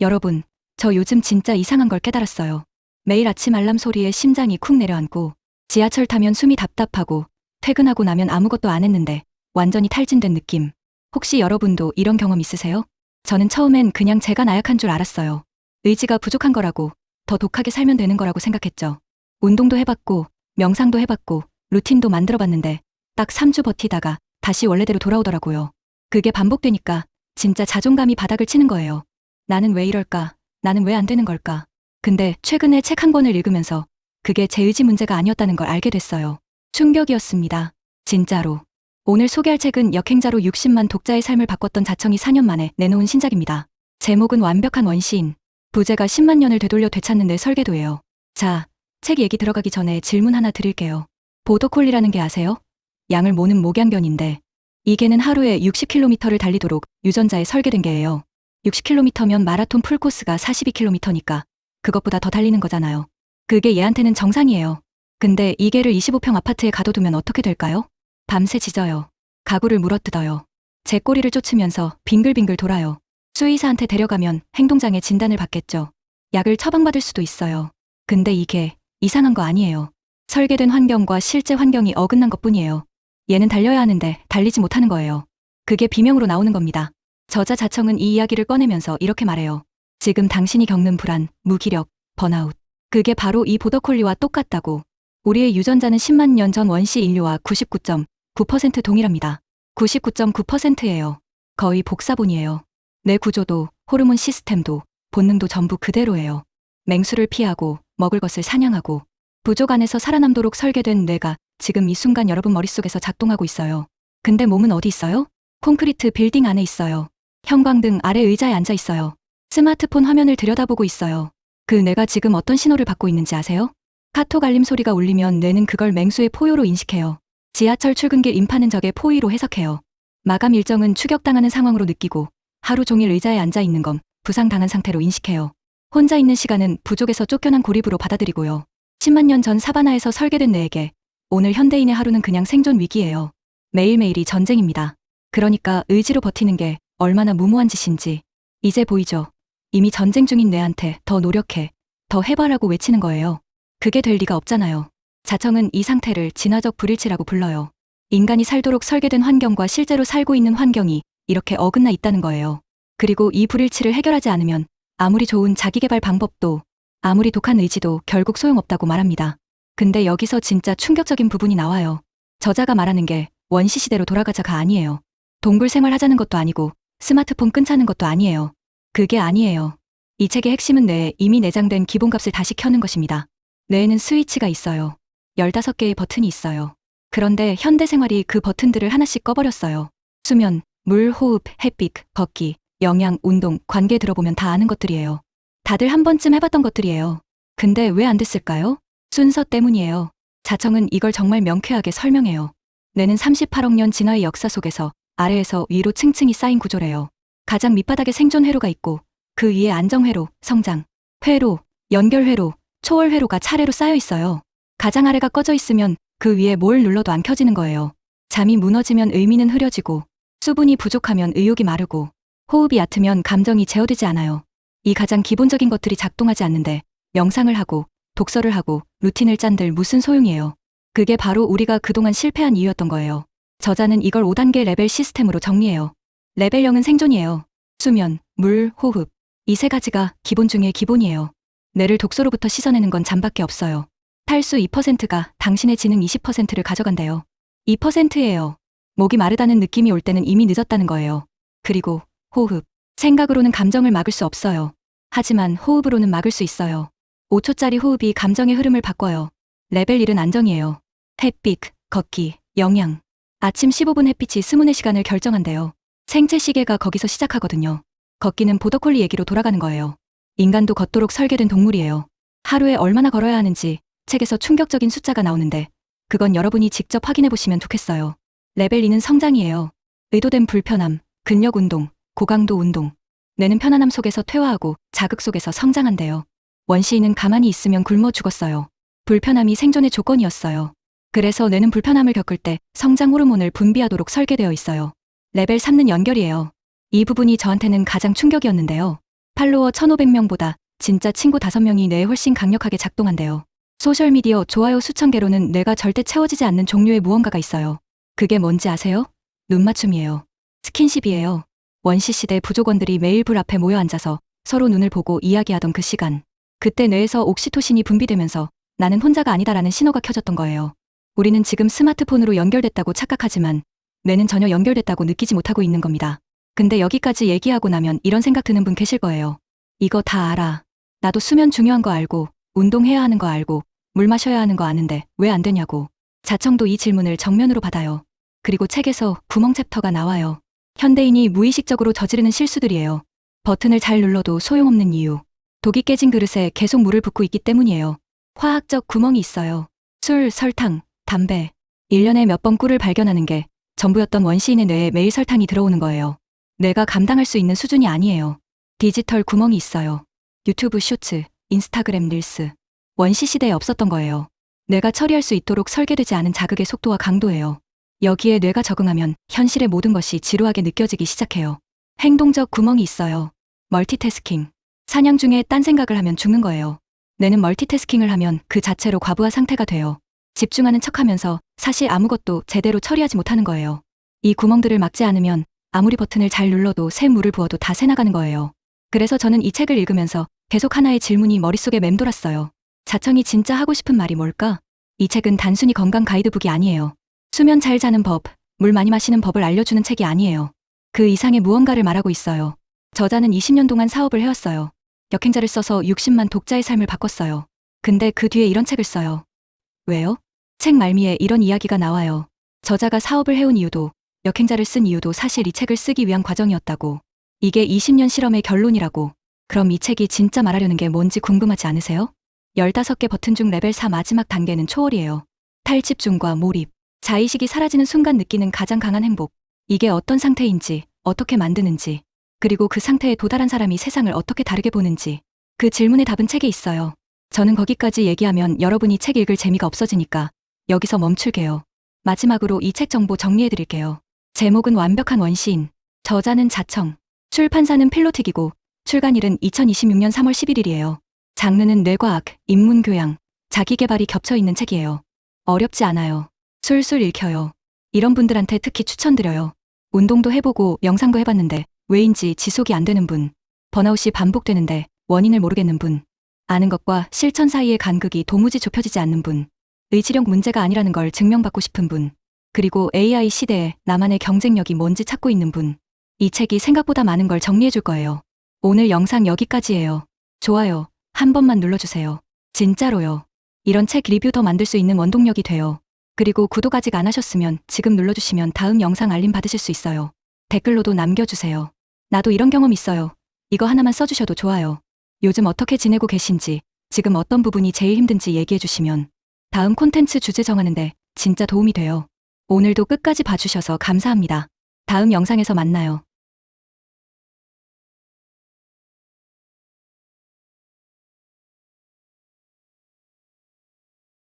여러분, 저 요즘 진짜 이상한 걸 깨달았어요. 매일 아침 알람 소리에 심장이 쿵 내려앉고, 지하철 타면 숨이 답답하고, 퇴근하고 나면 아무것도 안 했는데 완전히 탈진된 느낌. 혹시 여러분도 이런 경험 있으세요? 저는 처음엔 그냥 제가 나약한 줄 알았어요. 의지가 부족한 거라고, 더 독하게 살면 되는 거라고 생각했죠. 운동도 해봤고, 명상도 해봤고, 루틴도 만들어봤는데 딱 3주 버티다가 다시 원래대로 돌아오더라고요. 그게 반복되니까 진짜 자존감이 바닥을 치는 거예요. 나는 왜 이럴까? 나는 왜 안 되는 걸까? 근데 최근에 책 한 권을 읽으면서 그게 제 의지 문제가 아니었다는 걸 알게 됐어요. 충격이었습니다. 진짜로. 오늘 소개할 책은 역행자로 60만 독자의 삶을 바꿨던 자청이 4년 만에 내놓은 신작입니다. 제목은 완벽한 원시인. 부제가 10만 년을 되돌려 되찾는 데 설계도예요. 자, 책 얘기 들어가기 전에 질문 하나 드릴게요. 보더콜리라는 게 아세요? 양을 모는 목양견인데 이 개는 하루에 60km를 달리도록 유전자에 설계된 개예요. 60km면 마라톤 풀코스가 42km니까 그것보다 더 달리는 거잖아요. 그게 얘한테는 정상이에요. 근데 이 개를 25평 아파트에 가둬두면 어떻게 될까요? 밤새 짖어요. 가구를 물어뜯어요. 제 꼬리를 쫓으면서 빙글빙글 돌아요. 수의사한테 데려가면 행동장애 진단을 받겠죠. 약을 처방받을 수도 있어요. 근데 이게 이상한 거 아니에요. 설계된 환경과 실제 환경이 어긋난 것뿐이에요. 얘는 달려야 하는데 달리지 못하는 거예요. 그게 비명으로 나오는 겁니다. 저자 자청은 이 이야기를 꺼내면서 이렇게 말해요. 지금 당신이 겪는 불안, 무기력, 번아웃. 그게 바로 이 보더콜리와 똑같다고. 우리의 유전자는 10만 년 전 원시 인류와 99.9% 동일합니다. 99.9%예요. 거의 복사본이에요. 뇌 구조도, 호르몬 시스템도, 본능도 전부 그대로예요. 맹수를 피하고, 먹을 것을 사냥하고, 부족 안에서 살아남도록 설계된 뇌가 지금 이 순간 여러분 머릿속에서 작동하고 있어요. 근데 몸은 어디 있어요? 콘크리트 빌딩 안에 있어요. 형광등 아래 의자에 앉아 있어요. 스마트폰 화면을 들여다보고 있어요. 그 뇌가 지금 어떤 신호를 받고 있는지 아세요? 카톡 알림 소리가 울리면 뇌는 그걸 맹수의 포효로 인식해요. 지하철 출근길 인파는 적의 포위로 해석해요. 마감 일정은 추격당하는 상황으로 느끼고 하루 종일 의자에 앉아 있는 건 부상당한 상태로 인식해요. 혼자 있는 시간은 부족에서 쫓겨난 고립으로 받아들이고요. 10만 년 전 사바나에서 설계된 뇌에게 오늘 현대인의 하루는 그냥 생존 위기예요. 매일매일이 전쟁입니다. 그러니까 의지로 버티는 게 얼마나 무모한 짓인지 이제 보이죠? 이미 전쟁 중인 뇌한테 더 노력해, 더 해봐라고 외치는 거예요. 그게 될 리가 없잖아요. 자청은 이 상태를 진화적 불일치라고 불러요. 인간이 살도록 설계된 환경과 실제로 살고 있는 환경이 이렇게 어긋나 있다는 거예요. 그리고 이 불일치를 해결하지 않으면 아무리 좋은 자기개발 방법도 아무리 독한 의지도 결국 소용없다고 말합니다. 근데 여기서 진짜 충격적인 부분이 나와요. 저자가 말하는 게 원시시대로 돌아가자가 아니에요. 동굴 생활하자는 것도 아니고 스마트폰 끊자는 것도 아니에요. 그게 아니에요. 이 책의 핵심은 뇌에 이미 내장된 기본값을 다시 켜는 것입니다. 뇌에는 스위치가 있어요. 15개의 버튼이 있어요. 그런데 현대 생활이 그 버튼들을 하나씩 꺼버렸어요. 수면, 물, 호흡, 햇빛, 걷기, 영양, 운동, 관계 들어보면 다 아는 것들이에요. 다들 한 번쯤 해봤던 것들이에요. 근데 왜 안 됐을까요? 순서 때문이에요. 자청은 이걸 정말 명쾌하게 설명해요. 뇌는 38억 년 진화의 역사 속에서 아래에서 위로 층층이 쌓인 구조래요. 가장 밑바닥에 생존 회로가 있고 그 위에 안정 회로, 성장, 회로, 연결 회로, 초월 회로가 차례로 쌓여 있어요. 가장 아래가 꺼져 있으면 그 위에 뭘 눌러도 안 켜지는 거예요. 잠이 무너지면 의미는 흐려지고 수분이 부족하면 의욕이 마르고 호흡이 얕으면 감정이 제어되지 않아요. 이 가장 기본적인 것들이 작동하지 않는데 명상을 하고 독서를 하고 루틴을 짠들 무슨 소용이에요. 그게 바로 우리가 그동안 실패한 이유였던 거예요. 저자는 이걸 5단계 레벨 시스템으로 정리해요. 레벨 0은 생존이에요. 수면, 물, 호흡. 이 세 가지가 기본 중에 기본이에요. 뇌를 독소로부터 씻어내는 건 잠밖에 없어요. 탈수 2%가 당신의 지능 20%를 가져간대요. 2%예요. 목이 마르다는 느낌이 올 때는 이미 늦었다는 거예요. 그리고 호흡. 생각으로는 감정을 막을 수 없어요. 하지만 호흡으로는 막을 수 있어요. 5초짜리 호흡이 감정의 흐름을 바꿔요. 레벨 1은 안정이에요. 햇빛, 걷기, 영양. 아침 15분 햇빛이 스문의 시간을 결정한대요. 생체 시계가 거기서 시작하거든요. 걷기는 보더콜리 얘기로 돌아가는 거예요. 인간도 걷도록 설계된 동물이에요. 하루에 얼마나 걸어야 하는지 책에서 충격적인 숫자가 나오는데 그건 여러분이 직접 확인해보시면 좋겠어요. 레벨 2는 성장이에요. 의도된 불편함, 근력 운동, 고강도 운동. 뇌는 편안함 속에서 퇴화하고 자극 속에서 성장한대요. 원시인은 가만히 있으면 굶어 죽었어요. 불편함이 생존의 조건이었어요. 그래서 뇌는 불편함을 겪을 때 성장 호르몬을 분비하도록 설계되어 있어요. 레벨 3는 연결이에요. 이 부분이 저한테는 가장 충격이었는데요. 팔로워 1,500명보다 진짜 친구 5명이 뇌에 훨씬 강력하게 작동한대요. 소셜미디어 좋아요 수천 개로는 뇌가 절대 채워지지 않는 종류의 무언가가 있어요. 그게 뭔지 아세요? 눈맞춤이에요. 스킨십이에요. 원시시대 부족원들이 매일 불 앞에 모여 앉아서 서로 눈을 보고 이야기하던 그 시간. 그때 뇌에서 옥시토신이 분비되면서 나는 혼자가 아니다라는 신호가 켜졌던 거예요. 우리는 지금 스마트폰으로 연결됐다고 착각하지만 뇌는 전혀 연결됐다고 느끼지 못하고 있는 겁니다. 근데 여기까지 얘기하고 나면 이런 생각 드는 분 계실 거예요. 이거 다 알아. 나도 수면 중요한 거 알고, 운동해야 하는 거 알고, 물 마셔야 하는 거 아는데 왜 안 되냐고. 자청도 이 질문을 정면으로 받아요. 그리고 책에서 구멍 챕터가 나와요. 현대인이 무의식적으로 저지르는 실수들이에요. 버튼을 잘 눌러도 소용없는 이유. 독이 깨진 그릇에 계속 물을 붓고 있기 때문이에요. 화학적 구멍이 있어요. 술, 설탕, 담배. 1년에 몇 번 꿀을 발견하는 게 전부였던 원시인의 뇌에 매일 설탕이 들어오는 거예요. 뇌가 감당할 수 있는 수준이 아니에요. 디지털 구멍이 있어요. 유튜브 쇼츠, 인스타그램 릴스. 원시시대에 없었던 거예요. 뇌가 처리할 수 있도록 설계되지 않은 자극의 속도와 강도예요. 여기에 뇌가 적응하면 현실의 모든 것이 지루하게 느껴지기 시작해요. 행동적 구멍이 있어요. 멀티태스킹. 사냥 중에 딴 생각을 하면 죽는 거예요. 뇌는 멀티태스킹을 하면 그 자체로 과부하 상태가 돼요. 집중하는 척하면서 사실 아무것도 제대로 처리하지 못하는 거예요. 이 구멍들을 막지 않으면 아무리 버튼을 잘 눌러도 새 물을 부어도 다 새나가는 거예요. 그래서 저는 이 책을 읽으면서 계속 하나의 질문이 머릿속에 맴돌았어요. 자청이 진짜 하고 싶은 말이 뭘까? 이 책은 단순히 건강 가이드북이 아니에요. 수면 잘 자는 법, 물 많이 마시는 법을 알려주는 책이 아니에요. 그 이상의 무언가를 말하고 있어요. 저자는 20년 동안 사업을 해왔어요. 역행자를 써서 60만 독자의 삶을 바꿨어요. 근데 그 뒤에 이런 책을 써요. 왜요? 책 말미에 이런 이야기가 나와요. 저자가 사업을 해온 이유도, 역행자를 쓴 이유도 사실 이 책을 쓰기 위한 과정이었다고. 이게 20년 실험의 결론이라고. 그럼 이 책이 진짜 말하려는 게 뭔지 궁금하지 않으세요? 15개 버튼 중 레벨 4 마지막 단계는 초월이에요. 탈집중과 몰입, 자의식이 사라지는 순간 느끼는 가장 강한 행복. 이게 어떤 상태인지, 어떻게 만드는지, 그리고 그 상태에 도달한 사람이 세상을 어떻게 다르게 보는지. 그 질문의 답은 책에 있어요. 저는 거기까지 얘기하면 여러분이 책 읽을 재미가 없어지니까 여기서 멈출게요. 마지막으로 이 책 정보 정리해드릴게요. 제목은 완벽한 원시인, 저자는 자청, 출판사는 필로틱이고 출간일은 2026년 3월 11일이에요. 장르는 뇌과학, 인문교양, 자기계발이 겹쳐있는 책이에요. 어렵지 않아요. 술술 읽혀요. 이런 분들한테 특히 추천드려요. 운동도 해보고 명상도 해봤는데 왜인지 지속이 안 되는 분, 번아웃이 반복되는데 원인을 모르겠는 분, 아는 것과 실천 사이의 간극이 도무지 좁혀지지 않는 분, 의지력 문제가 아니라는 걸 증명받고 싶은 분, 그리고 AI 시대에 나만의 경쟁력이 뭔지 찾고 있는 분. 이 책이 생각보다 많은 걸 정리해줄 거예요. 오늘 영상 여기까지예요. 좋아요 한 번만 눌러주세요. 진짜로요. 이런 책 리뷰 더 만들 수 있는 원동력이 돼요. 그리고 구독 아직 안 하셨으면 지금 눌러주시면 다음 영상 알림 받으실 수 있어요. 댓글로도 남겨주세요. 나도 이런 경험 있어요. 이거 하나만 써주셔도 좋아요. 요즘 어떻게 지내고 계신지, 지금 어떤 부분이 제일 힘든지 얘기해주시면 다음 콘텐츠 주제 정하는데 진짜 도움이 돼요. 오늘도 끝까지 봐주셔서 감사합니다. 다음 영상에서 만나요.